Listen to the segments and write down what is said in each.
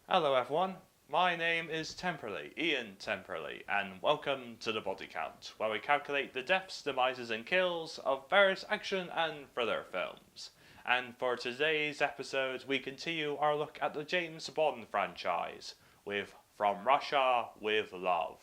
Hello everyone, my name is Temperley, Iain Temperley, and welcome to the Body Count, where we calculate the deaths, demises and kills of various action and thriller films. And for today's episode, we continue our look at the James Bond franchise, with From Russia with Love.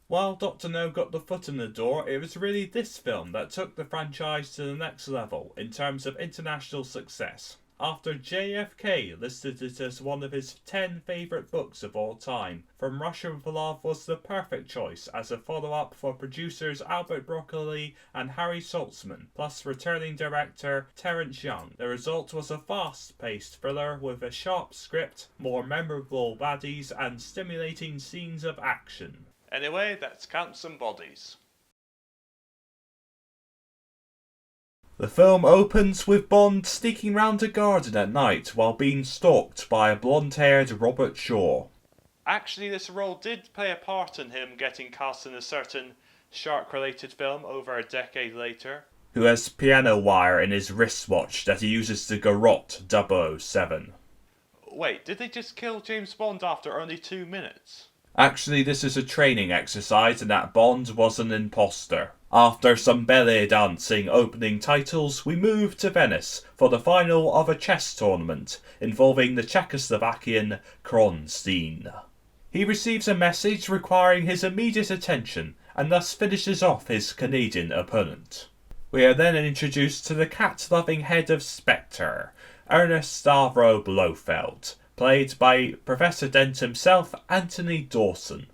While Dr. No got the foot in the door, it was really this film that took the franchise to the next level in terms of international success. After JFK listed it as one of his 10 favourite books of all time, From Russia with Love was the perfect choice as a follow-up for producers Albert Broccoli and Harry Saltzman, plus returning director Terence Young. The result was a fast-paced thriller with a sharp script, more memorable baddies and stimulating scenes of action. Anyway, let's count some bodies. The film opens with Bond sneaking round a garden at night while being stalked by a blonde-haired Robert Shaw. Actually, this role did play a part in him getting cast in a certain shark-related film over a decade later. Who has piano wire in his wristwatch that he uses to garrote 007. Wait, did they just kill James Bond after only 2 minutes? Actually, this is a training exercise and that Bond was an imposter. After some ballet dancing opening titles, we move to Venice for the final of a chess tournament involving the Czechoslovakian Kronstein. He receives a message requiring his immediate attention and thus finishes off his Canadian opponent. We are then introduced to the cat-loving head of Spectre, Ernest Stavro Blofeld, played by Professor Dent himself, Anthony Dawson.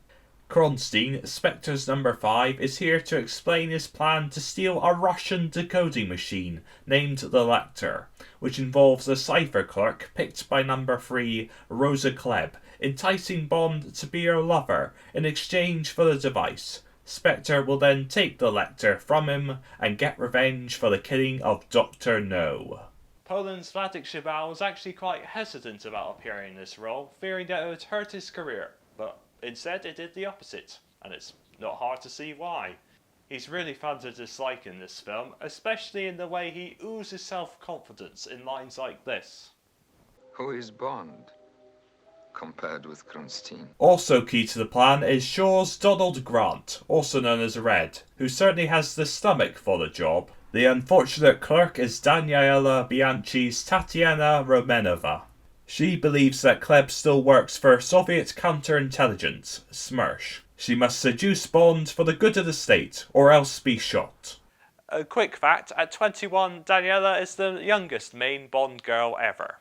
Kronstein, Spectre's number 5, is here to explain his plan to steal a Russian decoding machine named the Lecter, which involves a cipher clerk picked by number 3, Rosa Klebb, enticing Bond to be her lover in exchange for the device. Spectre will then take the Lecter from him and get revenge for the killing of Dr. No. Poland's Wladek Szybal was actually quite hesitant about appearing in this role, fearing that it would hurt his career, but instead it did the opposite, and it's not hard to see why. He's really fun to dislike in this film, especially in the way he oozes self-confidence in lines like this. Who is Bond compared with Kronstein? Also key to the plan is Shaw's Donald Grant, also known as Red, who certainly has the stomach for the job. The unfortunate clerk is Daniela Bianchi's Tatiana Romanova. She believes that Klebb still works for Soviet counterintelligence, SMERSH. She must seduce Bond for the good of the state, or else be shot. A quick fact, at 21, Daniela is the youngest main Bond girl ever.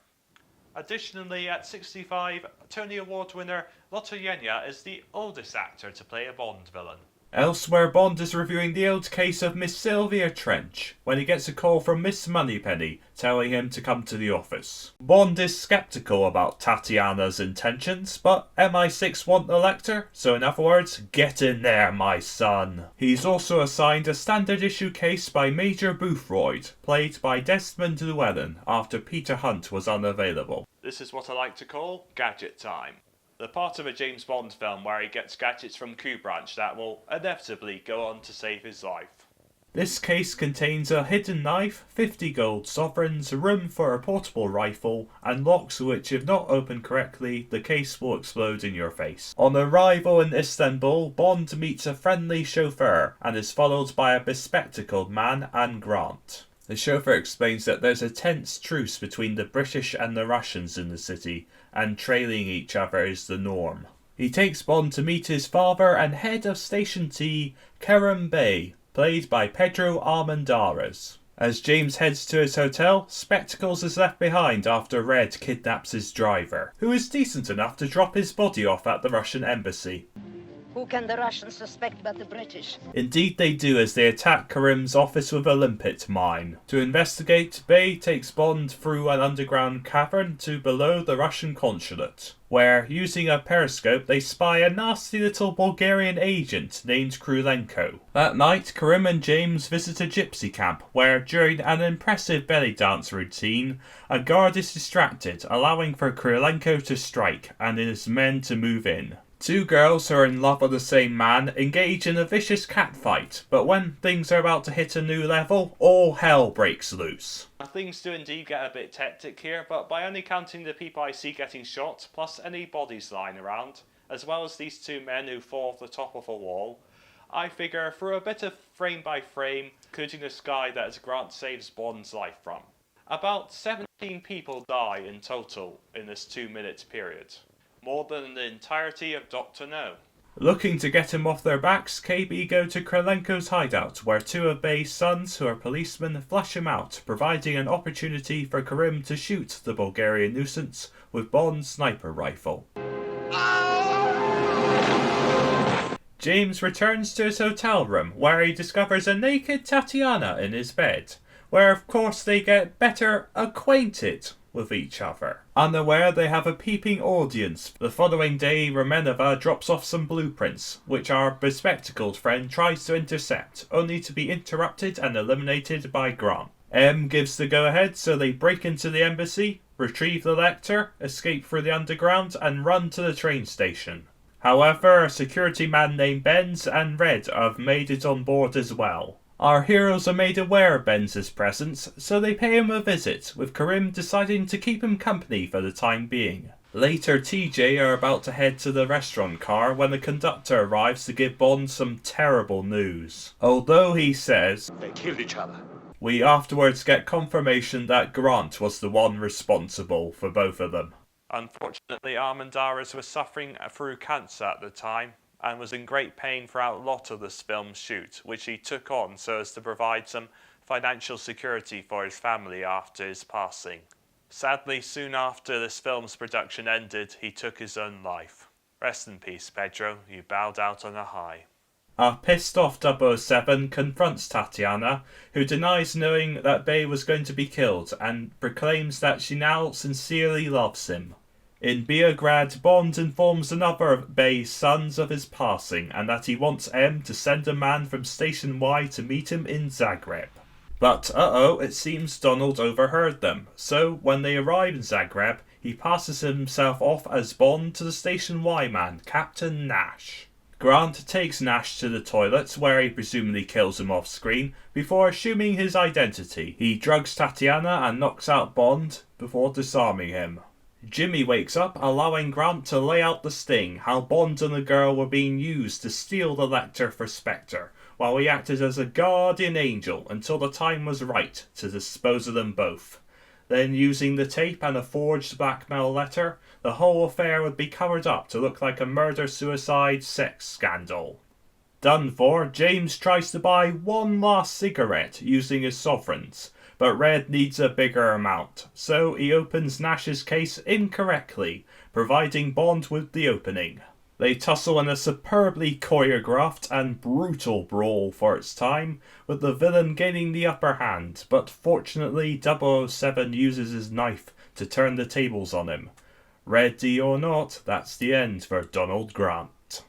Additionally, at 65, Tony Award winner Lotte Yenya is the oldest actor to play a Bond villain. Elsewhere, Bond is reviewing the old case of Miss Sylvia Trench when he gets a call from Miss Moneypenny telling him to come to the office. Bond is sceptical about Tatiana's intentions, but MI6 want the Lecter, so in other words, get in there, my son. He's also assigned a standard issue case by Major Boothroyd, played by Desmond Llewellyn after Peter Hunt was unavailable. This is what I like to call gadget time. The part of a James Bond film where he gets gadgets from Q Branch that will inevitably go on to save his life. This case contains a hidden knife, 50 gold sovereigns, room for a portable rifle, and locks which, if not opened correctly, the case will explode in your face. On arrival in Istanbul, Bond meets a friendly chauffeur and is followed by a bespectacled man and Grant. The chauffeur explains that there's a tense truce between the British and the Russians in the city, and trailing each other is the norm. He takes Bond to meet his father and head of Station T, Kerem Bey, played by Pedro Armendáriz. As James heads to his hotel, Spectacles is left behind after Red kidnaps his driver, who is decent enough to drop his body off at the Russian embassy. Who can the Russians suspect but the British? Indeed they do, as they attack Karim's office with a limpet mine. To investigate, Bey takes Bond through an underground cavern to below the Russian consulate, where, using a periscope, they spy a nasty little Bulgarian agent named Krulenko. That night, Karim and James visit a gypsy camp, where, during an impressive belly dance routine, a guard is distracted, allowing for Krulenko to strike and his men to move in. Two girls who are in love with the same man engage in a vicious catfight, but when things are about to hit a new level, all hell breaks loose. Things do indeed get a bit hectic here, but by only counting the people I see getting shot, plus any bodies lying around, as well as these two men who fall off the top of a wall, I figure for a bit of frame by frame, including this guy that Grant saves Bond's life from, about 17 people die in total in this 2-minute period. More than the entirety of Dr. No. Looking to get him off their backs, KB go to Krylenko's hideout, where two of Bay's sons, who are policemen, flush him out, providing an opportunity for Karim to shoot the Bulgarian nuisance with Bond's sniper rifle. James returns to his hotel room, where he discovers a naked Tatiana in his bed, where of course they get better acquainted with each other. Unaware they have a peeping audience, the following day Romanova drops off some blueprints, which our bespectacled friend tries to intercept, only to be interrupted and eliminated by Grant. M gives the go-ahead, so they break into the embassy, retrieve the Lecter, escape through the underground, and run to the train station. However, a security man named Benz and Red have made it on board as well. Our heroes are made aware of Benz's presence, so they pay him a visit, with Karim deciding to keep him company for the time being. Later, TJ are about to head to the restaurant car when the conductor arrives to give Bond some terrible news. Although he says they killed each other, we afterwards get confirmation that Grant was the one responsible for both of them. Unfortunately, Armandaris was suffering through cancer at the time, and was in great pain throughout a lot of this film's shoot, which he took on so as to provide some financial security for his family after his passing. Sadly, soon after this film's production ended, he took his own life. Rest in peace, Pedro, you bowed out on a high. A pissed-off 007 confronts Tatiana, who denies knowing that Bay was going to be killed, and proclaims that she now sincerely loves him. In Beograd, Bond informs another of Bay's sons of his passing and that he wants M to send a man from Station Y to meet him in Zagreb. But it seems Donald overheard them, so when they arrive in Zagreb, he passes himself off as Bond to the Station Y man, Captain Nash. Grant takes Nash to the toilet, where he presumably kills him off screen, before assuming his identity. He drugs Tatiana and knocks out Bond, before disarming him. Jimmy wakes up, allowing Grant to lay out the sting, how Bond and the girl were being used to steal the Lecter for Spectre, while he acted as a guardian angel until the time was right to dispose of them both. Then, using the tape and a forged blackmail letter, the whole affair would be covered up to look like a murder-suicide sex scandal. Done for, James tries to buy one last cigarette using his sovereigns, but Red needs a bigger amount, so he opens Nash's case incorrectly, providing Bond with the opening. They tussle in a superbly choreographed and brutal brawl for its time, with the villain gaining the upper hand, but fortunately 007 uses his knife to turn the tables on him. Ready or not, that's the end for Donald Grant.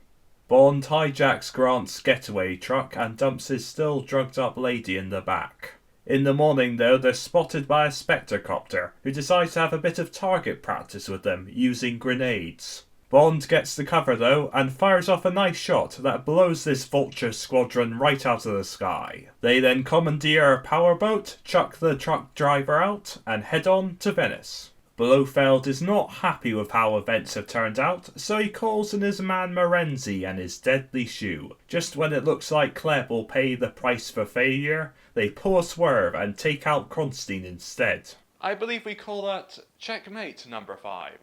Bond hijacks Grant's getaway truck and dumps his still drugged up lady in the back. In the morning, though, they're spotted by a Spectre copter, who decides to have a bit of target practice with them, using grenades. Bond gets the cover, though, and fires off a nice shot that blows this Vulture squadron right out of the sky. They then commandeer a powerboat, chuck the truck driver out, and head on to Venice. Blofeld is not happy with how events have turned out, so he calls in his man Morenzi and his deadly shoe. Just when it looks like Kleb will pay the price for failure, they pull a swerve and take out Kronstein instead. I believe we call that checkmate number 5.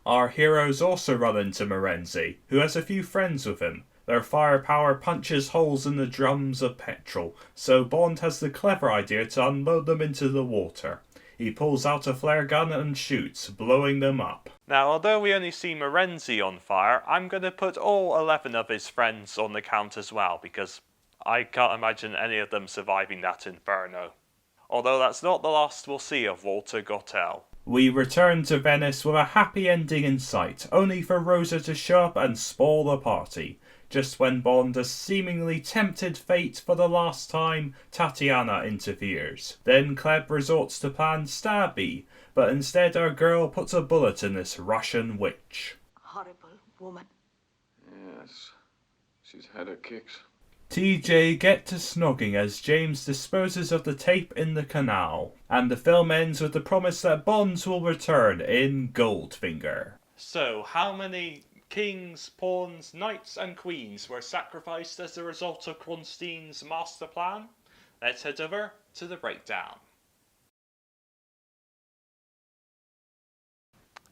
Our heroes also run into Morenzi, who has a few friends with him. Their firepower punches holes in the drums of petrol, so Bond has the clever idea to unload them into the water. He pulls out a flare gun and shoots, blowing them up. Now, although we only see Morenzi on fire, I'm going to put all 11 of his friends on the count as well, because I can't imagine any of them surviving that inferno. Although that's not the last we'll see of Walter Gottel. We return to Venice with a happy ending in sight, only for Rosa to show up and spoil the party. Just when Bond has seemingly tempted fate for the last time, Tatiana interferes. Then Kleb resorts to plan Stabby, but instead our girl puts a bullet in this Russian witch. Horrible, woman. Yes, she's had her kicks. TJ get to snogging as James disposes of the tape in the canal, and the film ends with the promise that Bonds will return in Goldfinger. So, how many kings, pawns, knights and queens were sacrificed as a result of Kronstein's master plan? Let's head over to the breakdown.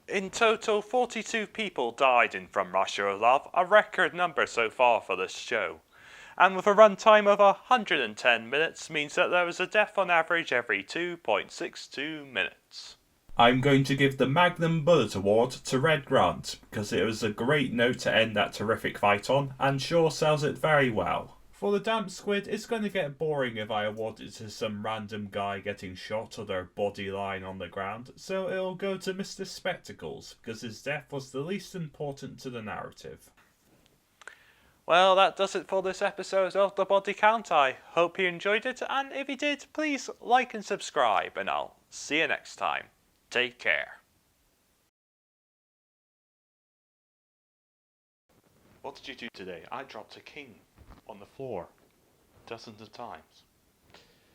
In total, 42 people died in From Russia with Love, a record number so far for this show. And with a runtime of 110 minutes means that there was a death on average every 2.62 minutes. I'm going to give the Magnum Bullet Award to Red Grant, because it was a great note to end that terrific fight on, and Shaw sells it very well. For the Damp Squid, it's going to get boring if I award it to some random guy getting shot or their body lying on the ground, so it'll go to Mr. Spectacles, because his death was the least important to the narrative. Well, that does it for this episode of The Body Count. I hope you enjoyed it, and if you did, please like and subscribe, and I'll see you next time. Take care. What did you do today? I dropped a king on the floor dozens of times.